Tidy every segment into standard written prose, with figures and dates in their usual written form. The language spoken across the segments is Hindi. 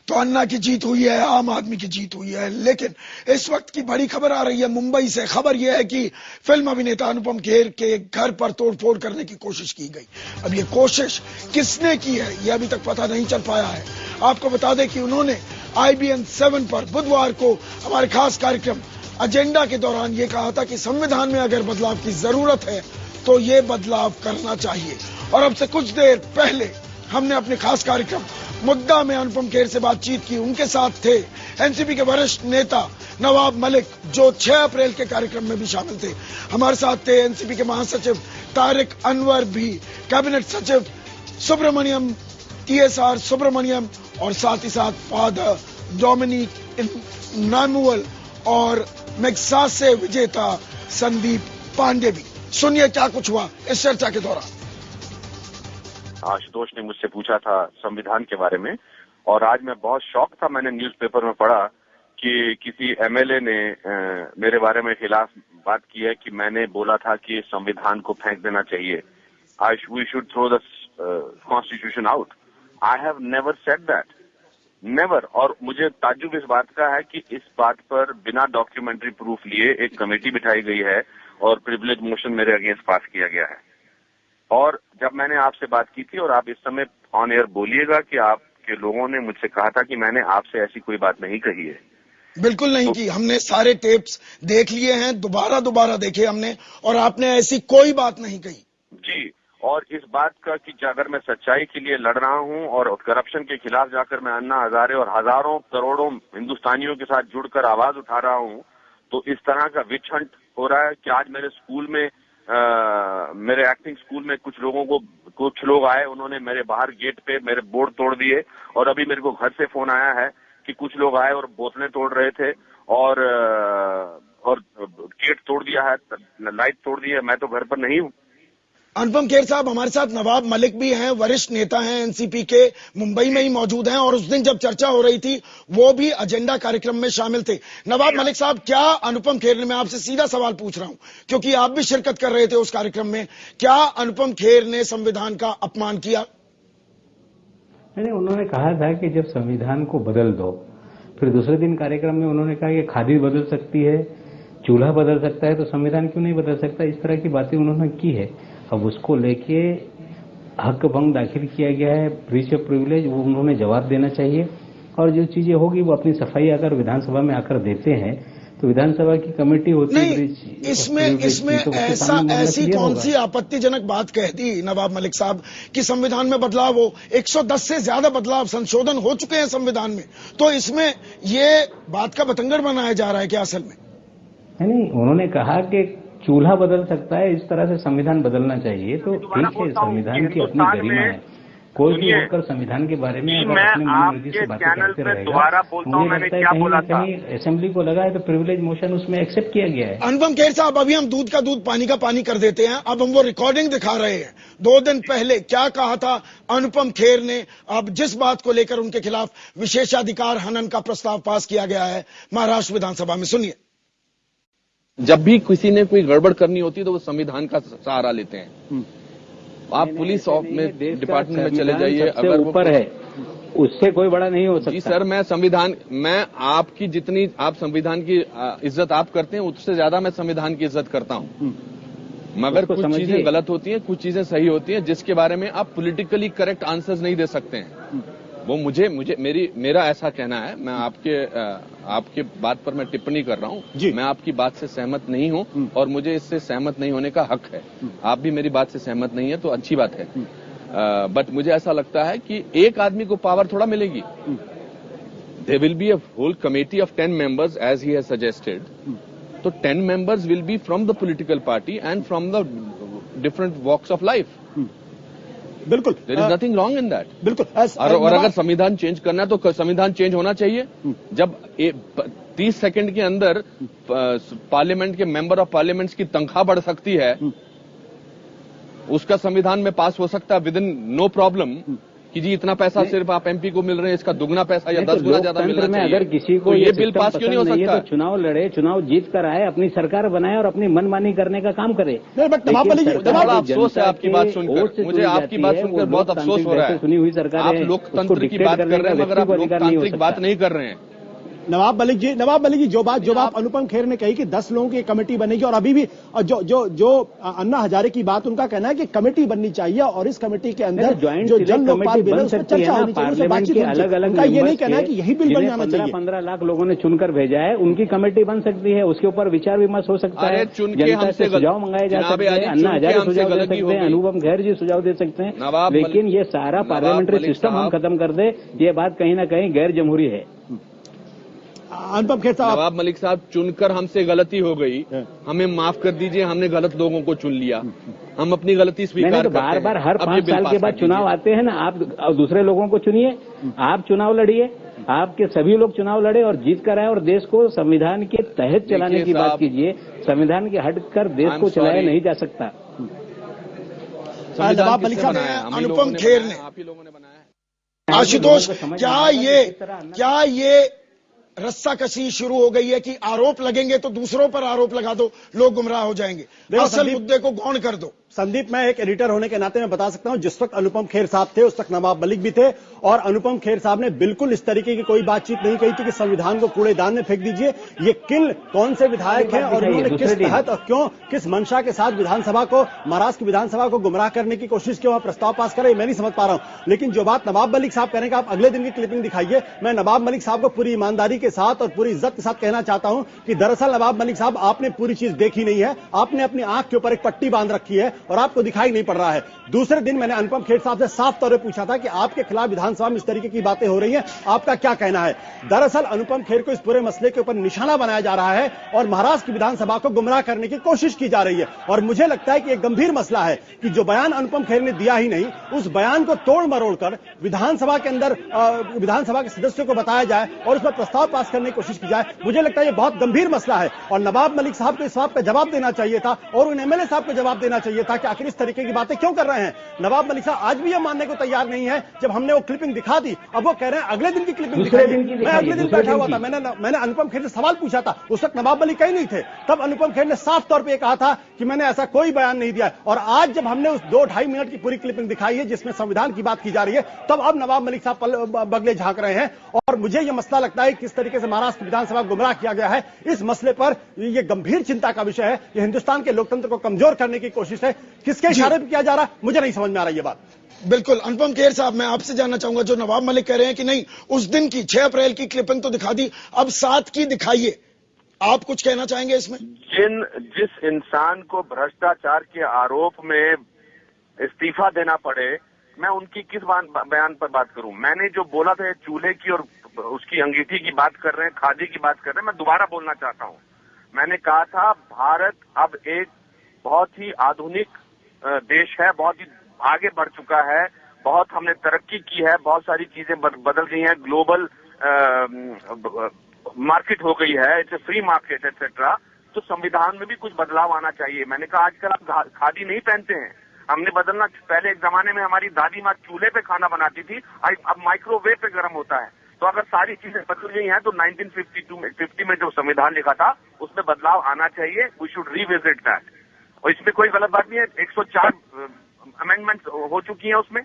तो अन्ना की जीत हुई है, आम आदमी की जीत हुई है। लेकिन इस वक्त की बड़ी खबर आ रही है मुंबई से। खबर यह है कि फिल्म अभिनेता अनुपम खेर के घर पर तोड़फोड़ करने की कोशिश की गई। अब ये कोशिश किसने की है यह अभी तक पता नहीं चल पाया है। आपको बता दें कि उन्होंने IBN 7 पर बुधवार को हमारे खास कार्यक्रम एजेंडा के दौरान ये कहा था कि संविधान में अगर बदलाव की जरूरत है तो ये बदलाव करना चाहिए। और अब से कुछ देर पहले हमने अपने खास कार्यक्रम मुद्दा में अनुपम खेर से बातचीत की। उनके साथ थे एनसीपी के वरिष्ठ नेता नवाब मलिक, जो 6 अप्रैल के कार्यक्रम में भी शामिल थे। हमारे साथ थे एनसीपी के महासचिव तारिक अनवर भी, कैबिनेट सचिव सुब्रमण्यम TSR सुब्रमण्यम, और साथ ही साथ फादर डोमिनिक नामुअल और मैग्सासे विजेता संदीप पांडे भी। सुनिए क्या कुछ हुआ इस चर्चा के दौरान। आशुतोष ने मुझसे पूछा था संविधान के बारे में, और आज मैं बहुत शॉक था। मैंने न्यूज़पेपर में पढ़ा कि किसी MLA ने मेरे बारे में खिलाफ बात की है कि मैंने बोला था कि संविधान को फेंक देना चाहिए। We should throw the constitution out. I have never said that, never. और मुझे ताज्जुब इस बात का है कि इस बात पर बिना डॉक्यूमेंट्री प्रूफ लिए एक कमेटी बिठाई गई है और प्रिविलेज मोशन मेरे अगेंस्ट पास किया गया है। और जब मैंने आपसे बात की थी, और आप इस समय ऑन एयर बोलिएगा कि आपके लोगों ने मुझसे कहा था कि मैंने आपसे ऐसी कोई बात नहीं कही है। बिल्कुल नहीं की। हमने सारे टेप्स देख लिए हैं, दोबारा देखे हमने, और आपने ऐसी कोई बात नहीं कही। जी, और इस बात का कि अगर मैं सच्चाई के लिए लड़ रहा हूं और करप्शन के खिलाफ जाकर मैं अन्ना हजारे और हजारों करोड़ों हिंदुस्तानियों के साथ जुड़कर आवाज उठा रहा हूं, तो इस तरह का विच हंट हो रहा है कि आज मेरे स्कूल में मेरे एक्टिंग स्कूल में कुछ लोग आए, उन्होंने मेरे बाहर गेट पे मेरे बोर्ड तोड़ दिए। और अभी मेरे को घर से फोन आया है कि कुछ लोग आए और बोतलें तोड़ रहे थे और गेट तोड़ दिया है, लाइट तोड़ दी है। मैं तो घर पर नहीं हूं। अनुपम खेर साहब, हमारे साथ नवाब मलिक भी हैं, वरिष्ठ नेता हैं एनसीपी के, मुंबई में ही मौजूद हैं, और उस दिन जब चर्चा हो रही थी वो भी एजेंडा कार्यक्रम में शामिल थे। नवाब मलिक साहब, क्या अनुपम खेर ने, मैं आपसे सीधा सवाल पूछ रहा हूं क्योंकि आप भी शिरकत कर रहे थे उस कार्यक्रम में, क्या अनुपम खेर ने संविधान का अपमान किया? नहीं, उन्होंने कहा था कि जब संविधान को बदल दो, फिर दूसरे दिन कार्यक्रम में उन्होंने कहा कि खादी बदल सकती है, चूल्हा बदल सकता है, तो संविधान क्यों नहीं बदल सकता। इस तरह की बातें उन्होंने की है। अब उसको लेके हक भंग दाखिल किया गया है, ब्रीच ऑफ प्रिविलेज, वो उन्होंने जवाब देना चाहिए। और जो चीजें होगी वो अपनी सफाई अगर विधानसभा में आकर देते हैं तो विधानसभा की कमेटी होती है। इसमें ऐसी कौन सी आपत्तिजनक बात कह दी नवाब मलिक साहब कि संविधान में बदलाव हो? 110 से ज्यादा बदलाव, संशोधन हो चुके हैं संविधान में, तो इसमें ये बात का बतंगड़ बनाया जा रहा है क्या असल में? नहीं, उन्होंने कहा कि चूल्हा बदल सकता है, इस तरह से संविधान बदलना चाहिए। तो ठीक है, संविधान की अपनी गरिमा है, कोई भी होकर संविधान के बारे में अगर अपने मनमर्जी से बातें करते रहेगा, मुझे लगता है कहीं ना कहीं असेंबली को लगा है तो प्रिविलेज मोशन उसमें एक्सेप्ट किया गया है। अनुपम खेर साहब, अभी हम दूध का दूध पानी का पानी कर देते हैं। अब हम वो रिकॉर्डिंग दिखा रहे हैं 2 दिन पहले क्या कहा था अनुपम खेर ने, अब जिस बात को लेकर उनके खिलाफ विशेषाधिकार हनन का प्रस्ताव पास किया गया है महाराष्ट्र विधानसभा में। सुनिए। जब भी किसी ने कोई गड़बड़ करनी होती है तो वो संविधान का सहारा लेते हैं। आप पुलिस में डिपार्टमेंट में चले जाइए, अगर ऊपर है उससे कोई बड़ा नहीं हो सकता। जी सर, मैं आपकी जितनी आप संविधान की इज्जत आप करते हैं उससे ज्यादा मैं संविधान की इज्जत करता हूं। मगर कुछ चीजें गलत होती हैं, कुछ चीजें सही होती हैं, जिसके बारे में आप पॉलिटिकली करेक्ट आंसर्स नहीं दे सकते हैं। वो मेरा ऐसा कहना है। मैं आपके बात पर मैं टिप्पणी कर रहा हूं। मैं आपकी बात से सहमत नहीं हूं और मुझे इससे सहमत नहीं होने का हक है। आप भी मेरी बात से सहमत नहीं है तो अच्छी बात है। बट मुझे ऐसा लगता है कि एक आदमी को पावर थोड़ा मिलेगी। There will be a whole committee of 10 members as he has suggested. तो 10 members will be from the political party and from the different walks of life. बिल्कुल, there is nothing wrong in that. बिल्कुल। और अगर संविधान चेंज करना है तो संविधान चेंज होना चाहिए। जब 30 सेकंड के अंदर पार्लियामेंट के मेंबर ऑफ पार्लियामेंट की तनख्वाह बढ़ सकती है, उसका संविधान में पास हो सकता है विद इन नो प्रॉब्लम, कि जी इतना पैसा सिर्फ आप एमपी को मिल रहे हैं, इसका दुगना पैसा या 10 गुना ज्यादा मिलना चाहिए। अगर किसी को तो ये बिल पास क्यों नहीं हो सकता? तो चुनाव लड़े, चुनाव जीत कर आए, अपनी सरकार बनाए और अपनी मनमानी करने का काम करे। बड़ा अफसोस है आपकी बात सुनकर, मुझे आपकी बात सुनकर बहुत अफसोस हो रहा है। सुनी हुई सरकार, आप लोकतंत्र की बात कर रहे हैं मगर आप लोकतांत्रिक बात नहीं कर रहे हैं। नवाब मलिक जी, जो बात अनुपम खेर ने कही कि 10 लोगों की कमेटी बनेगी, और अभी भी जो अन्ना हजारे की बात, उनका कहना है कि कमेटी बननी चाहिए और इस कमेटी के अंदर जो जन लोकपाल बिल है उस पर चर्चा होनी चाहिए, उसमें बातचीत होनी चाहिए। उनका ये नहीं कहना है कि यही बिल बन जाना चाहिए। 15 लाख लोगों ने चुनकर भेजा है, उनकी कमेटी बन सकती है, उसके ऊपर विचार विमर्श हो सकता है, जनता से सुझाव मंगाए जा सकते हैं, अन्ना हजारे सुझाव दे सकते हैं, अनुपम खेर जी सुझाव दे सकते हैं, लेकिन ये सारा पार्लियामेंट्री सिस्टम हम खत्म कर दे, ये बात कहीं ना कहीं गैर जमहूरी है। अनुपम खेर साहब, नवाब मलिक साहब, चुनकर हमसे गलती हो गई, हमें माफ कर दीजिए, हमने गलत लोगों को चुन लिया, हम अपनी गलती स्वीकार करते हैं। बार बार हर 5 साल के बाद चुनाव आते हैं ना, आप दूसरे लोगों को चुनिए, आप चुनाव लड़िए, आपके सभी लोग चुनाव लड़े और जीत कर आए और देश को संविधान के तहत चलाने की बात कीजिए। संविधान के हट कर देश को चलाया नहीं जा सकता। नवाब मलिक साहब, अनुपम खेर ने, आप ही लोगों ने बनाया। आशुतोष, क्या ये रस्साकशी शुरू हो गई है कि आरोप लगेंगे तो दूसरों पर आरोप लगा दो, लोग गुमराह हो जाएंगे, असल मुद्दे को गौण कर दो? संदीप, मैं एक एडिटर होने के नाते मैं बता सकता हूं, जिस वक्त अनुपम खेर साहब थे उस वक्त नवाब मलिक भी थे, और अनुपम खेर साहब ने बिल्कुल इस तरीके की कोई बातचीत नहीं कही थी कि संविधान को कूड़ेदान में फेंक दीजिए। ये कौन से विधायक हैं और उन्होंने किस तहत और क्यों, किस मंशा के साथ विधानसभा को, महाराष्ट्र की विधानसभा को गुमराह करने की कोशिश की, वहां प्रस्ताव पास करे, मैं नहीं समझ पा रहा हूं। लेकिन जो बात नवाब मलिक साहब कहने का, आप अगले दिन की क्लिपिंग दिखाइए। मैं नवाब मलिक साहब को पूरी ईमानदारी के साथ और पूरी इज्जत के साथ कहना चाहता हूं कि दरअसल नवाब मलिक साहब, आपने पूरी चीज देखी नहीं है, आपने अपनी आंख के ऊपर एक पट्टी बांध रखी है और आपको दिखाई नहीं पड़ रहा है। दूसरे दिन मैंने अनुपम खेर साहब से साफ तौर पर पूछा था कि आपके खिलाफ विधानसभा में इस तरीके की बातें हो रही हैं, आपका क्या कहना है? दरअसल अनुपम खेर को इस पूरे मसले के ऊपर निशाना बनाया जा रहा है और महाराष्ट्र की विधानसभा को गुमराह करने की कोशिश की जा रही है। और मुझे लगता है कि एक गंभीर मसला है कि जो बयान अनुपम खेर ने दिया ही नहीं, उस बयान को तोड़ मरोड़ कर विधानसभा के अंदर विधानसभा के सदस्यों को बताया जाए और उस पर प्रस्ताव पास करने की कोशिश की जाए। मुझे लगता है यह बहुत गंभीर मसला है और नवाब मलिक साहब को इस बात का जवाब देना चाहिए था और उन एमएलए साहब को जवाब देना चाहिए था कि आखिर इस तरीके की बातें क्यों कर रहे हैं। नवाब मलिक साहब आज भी यह मानने को तैयार नहीं है। जब हमने वो क्लिपिंग दिखा दी, अब वो कह रहे हैं अगले दिन की क्लिपिंग दिखाई। मैं अगले दिन बैठा हुआ था, मैंने अनुपम खेर से सवाल पूछा था, उस वक्त नवाब मलिक कहीं नहीं थे। तब अनुपम खेर ने साफ तौर पर यह कहा था कि मैंने ऐसा कोई बयान नहीं दिया। और आज जब हमने उस 2-2.5 मिनट की पूरी क्लिपिंग दिखाई है जिसमें संविधान की बात की जा रही है, तब अब नवाब मलिक साहब बगले झांक रहे हैं। और मुझे यह मसला लगता है किस तरीके से महाराष्ट्र विधानसभा गुमराह किया गया है, इस मसले पर यह गंभीर चिंता का विषय है। यह हिंदुस्तान के लोकतंत्र को कमजोर करने की कोशिश है। किसके इशारे पर किया जा रहा, मुझे नहीं समझ में आ रही है बात। बिल्कुल। अनुपम खेर साहब, मैं आपसे जानना चाहूंगा, जो नवाब मलिक कह रहे हैं कि नहीं, उस दिन की 6 अप्रैल की क्लिपिंग तो दिखा दी, अब 7 की दिखाइए, आप कुछ कहना चाहेंगे इसमें? जिस इंसान को भ्रष्टाचार के आरोप में इस्तीफा देना पड़े, मैं उनकी किस बयान पर बात करूं? मैंने जो बोला था चूल्हे की और उसकी अंगीठी की बात कर रहे हैं, खादी की बात कर रहे हैं, मैं दोबारा बोलना चाहता हूं। मैंने कहा था भारत अब एक बहुत ही आधुनिक देश है, बहुत ही आगे बढ़ चुका है, बहुत हमने तरक्की की है, बहुत सारी चीजें बदल गई हैं, ग्लोबल मार्केट हो गई है, it's a free market etcetera. तो संविधान में भी कुछ बदलाव आना चाहिए। मैंने कहा आजकल आप खादी नहीं पहनते हैं, हमने बदलना। पहले एक जमाने में हमारी दादी माँ चूल्हे पे खाना बनाती थी, अब माइक्रोवेव पे गर्म होता है। तो अगर सारी चीजें बदल गई हैं तो 1950 में जो संविधान लिखा था उसमें बदलाव आना चाहिए। We should revisit that. और इसमें कोई गलत बात नहीं है, 104 अमेंडमेंट हो चुकी हैं उसमें।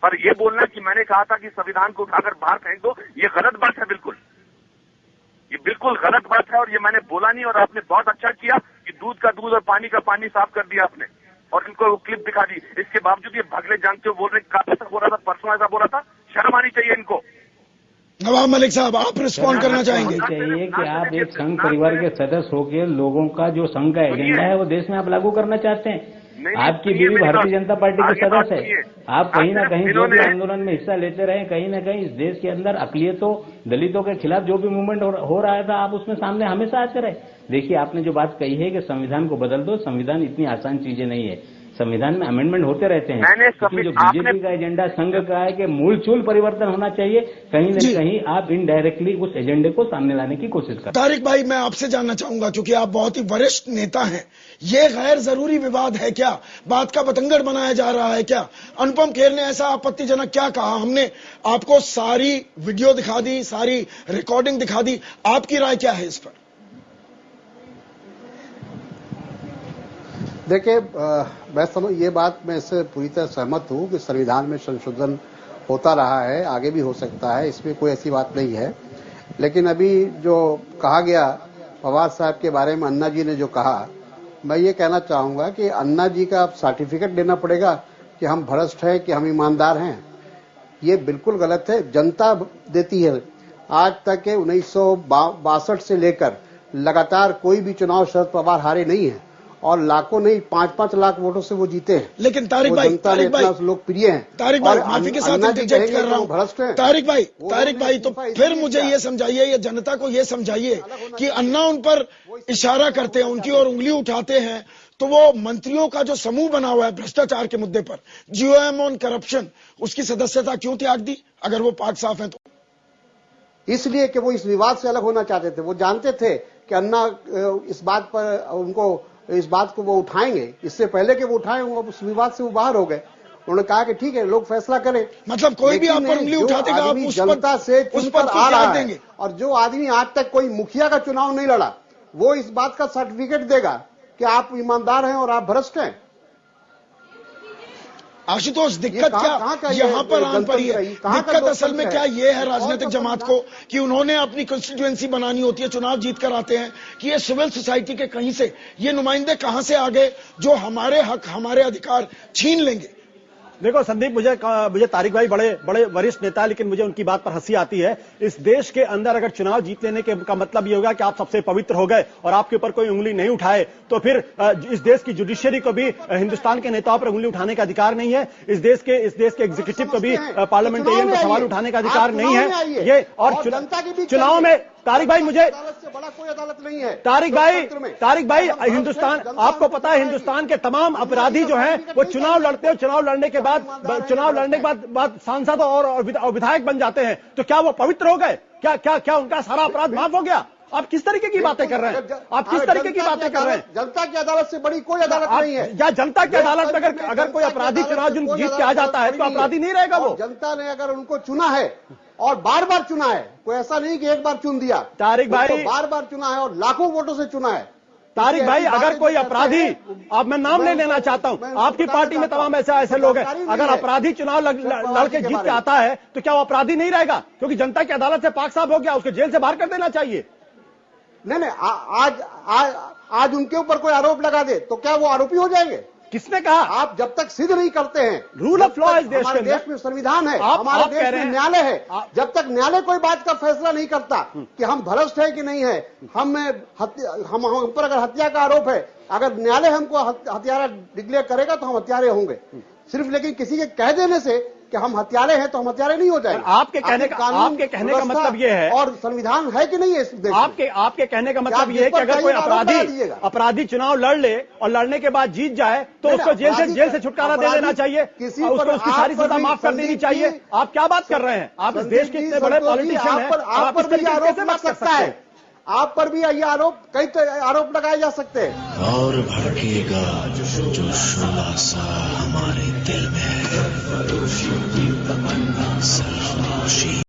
पर यह बोलना कि मैंने कहा था कि संविधान को उठाकर बाहर फेंक दो, ये गलत बात है। बिल्कुल, ये बिल्कुल गलत बात है और ये मैंने बोला नहीं। और आपने बहुत अच्छा किया कि दूध का दूध और पानी का पानी साफ कर दिया आपने और इनको क्लिप दिखा दी। इसके बावजूद ये भगले जानते हो बोल रहे, कल ऐसा बोला था, परसों ऐसा बोला था। शर्म आनी चाहिए इनको। नवाब मलिक साहब, आप रिस्पॉन्ड करना चाहेंगे? चाहिए कि आप एक संघ परिवार के सदस्य होकर लोगों का जो संघ का एजेंडा है वो देश में आप लागू करना चाहते हैं। आपकी बीवी भारतीय जनता पार्टी के सदस्य है, आप कहीं ना कहीं जो भी आंदोलन में हिस्सा लेते रहे, कहीं ना कहीं इस देश के अंदर अकलियतों, दलितों के खिलाफ जो भी मूवमेंट हो रहा था, आप उसमें सामने हमेशा आते रहे। देखिए, आपने जो बात कही है कि संविधान को बदल दो, संविधान इतनी आसान चीजें नहीं है। संविधान में अमेंडमेंट होते रहते हैं। मैंने लेकिन जो बीजेपी का एजेंडा संघ का है कि मूल चूल परिवर्तन होना चाहिए, कहीं न कहीं आप इनडायरेक्टली उस एजेंडे को सामने लाने की कोशिश करते हैं। तारिक भाई, मैं आपसे जानना चाहूंगा, क्योंकि आप बहुत ही वरिष्ठ नेता हैं, ये गैर जरूरी विवाद है क्या? बात का बतंगड़ बनाया जा रहा है क्या? अनुपम खेर ने ऐसा आपत्तिजनक क्या कहा? हमने आपको सारी वीडियो दिखा दी, सारी रिकॉर्डिंग दिखा दी, आपकी राय क्या है इस पर? देखिए, मैं ये बात मैं इससे पूरी तरह सहमत हूं कि संविधान में संशोधन होता रहा है, आगे भी हो सकता है, इसमें कोई ऐसी बात नहीं है। लेकिन अभी जो कहा गया पवार साहब के बारे में, अन्ना जी ने जो कहा, मैं ये कहना चाहूंगा कि अन्ना जी का सर्टिफिकेट देना पड़ेगा कि हम भ्रष्ट हैं, कि हम ईमानदार हैं। ये बिल्कुल गलत है, जनता देती है। आज तक के 1962 से लेकर लगातार कोई भी चुनाव शरद पवार हारे नहीं है, और लाखों नहीं 5-5 लाख वोटों से वो जीते हैं। लेकिन तारिक भाई लोकप्रिय हैं। तारिक भाई, माफी के साथ इंटरजेक्ट कर रहा हूं। तारिक भाई, तो फिर मुझे ये समझाइए, ये जनता को ये समझाइए कि अन्ना उन पर इशारा करते हैं, उनकी ओर उंगली उठाते हैं, तो वो मंत्रियों का जो समूह बना हुआ है भ्रष्टाचार के मुद्दे पर, GOM ऑन करप्शन, उसकी सदस्यता क्यों त्याग दी अगर वो पाक साफ है तो? इसलिए कि वो इस विवाद से अलग होना चाहते थे। वो जानते थे कि अन्ना इस बात पर इस बात को वो उठाएंगे, इससे पहले कि वो उठाएं, वो उस विवाद से वो बाहर हो गए। उन्होंने कहा कि ठीक है, लोग फैसला करें। मतलब कोई भी आप पर उंगली उठा देगा, आप उस जनता से उस पर आ रहा है। और जो आदमी आज तक कोई मुखिया का चुनाव नहीं लड़ा, वो इस बात का सर्टिफिकेट देगा कि आप ईमानदार हैं और आप भ्रष्ट हैं। आशुतोष, दिक्कत क्या यहाँ पर आन पड़ी है? दिक्कत असल में क्या ये है राजनीतिक जमात को कि उन्होंने अपनी कंस्टिट्यूएंसी बनानी होती है, चुनाव जीत कर आते हैं, कि ये सिविल सोसाइटी के कहीं से ये नुमाइंदे कहां से आ गए जो हमारे हक, हमारे अधिकार छीन लेंगे? देखो संदीप, मुझे तारिक भाई बड़े वरिष्ठ नेता है, लेकिन मुझे उनकी बात पर हंसी आती है। इस देश के अंदर अगर चुनाव जीत लेने का मतलब ये होगा कि आप सबसे पवित्र हो गए और आपके ऊपर कोई उंगली नहीं उठाए, तो फिर इस देश की जुडिशियरी को भी हिंदुस्तान के नेताओं पर उंगली उठाने का अधिकार नहीं है। इस देश के एग्जीक्यूटिव को भी पार्लियामेंटेरियन पर सवाल उठाने का अधिकार नहीं है। ये और चुनाव में तारिक भाई, मुझे से बड़ा कोई अदालत नहीं है। तारिक भाई, हिंदुस्तान, आपको पता है हिंदुस्तान के तमाम अपराधी जो हैं वो चुनाव लड़ते हैं, चुनाव लड़ने के बाद सांसद और विधायक बन जाते हैं। तो क्या वो पवित्र हो गए? क्या उनका सारा अपराध माफ हो गया? आप किस तरीके की बातें कर रहे हैं? आप किस तरीके की बातें कर रहे हैं? जनता की अदालत से बड़ी कोई अदालत नहीं है। या जनता की अदालत में अगर कोई अपराधी चुनाव जीत के आ जाता है तो अपराधी नहीं रहेगा वो? जनता ने अगर उनको चुना है और बार बार चुना है, कोई ऐसा नहीं कि एक बार चुन दिया। तारिक भाई, बार बार चुना है और लाखों वोटों से चुना है। तारिक भाई, अगर कोई अपराधी, अब मैं नाम नहीं लेना चाहता हूं, आपकी पार्टी में तमाम ऐसे लोग हैं, अगर अपराधी चुनाव लड़ के जीत के आता है तो क्या वो अपराधी नहीं रहेगा? क्योंकि जनता की अदालत से पाक साफ हो गया, उसको जेल से बाहर कर देना चाहिए। नहीं, आज उनके ऊपर कोई आरोप लगा दे तो क्या वो आरोपी हो जाएंगे? किसने कहा? आप जब तक सिद्ध नहीं करते हैं, रूल ऑफ लॉ इस देश हमारे देश में संविधान है, हमारे देश में न्यायालय है, जब तक न्यायालय कोई बात का फैसला नहीं करता कि हम भ्रष्ट है कि नहीं है, हम पर अगर हत्या का आरोप है, अगर न्यायालय हमको हत्यारा डिक्लेयर करेगा तो हम हत्यारे होंगे। सिर्फ लेकिन किसी के कह देने से कि हम हत्यारे हैं तो हम हत्यारे नहीं हो जाएंगे। आपके कहने का मतलब ये है, और संविधान है कि नहीं है इस देश में? आपके कहने का मतलब ये है कि अगर कोई अपराधी चुनाव लड़ ले और लड़ने के बाद जीत जाए तो उसको जेल से छुटकारा दे देना चाहिए, उसको उसकी सारी सजा माफ कर देनी चाहिए। आप क्या बात कर रहे हैं? आप इस देश के इतने बड़े पॉलिटिशियन हैं, आप इस तरीके से बात कर सकते हैं। आप पर भी ये कई आरोप लगाए जा सकते हैं। और भड़केगा जो शोला सा हमारे दिल में है, सरफरोशी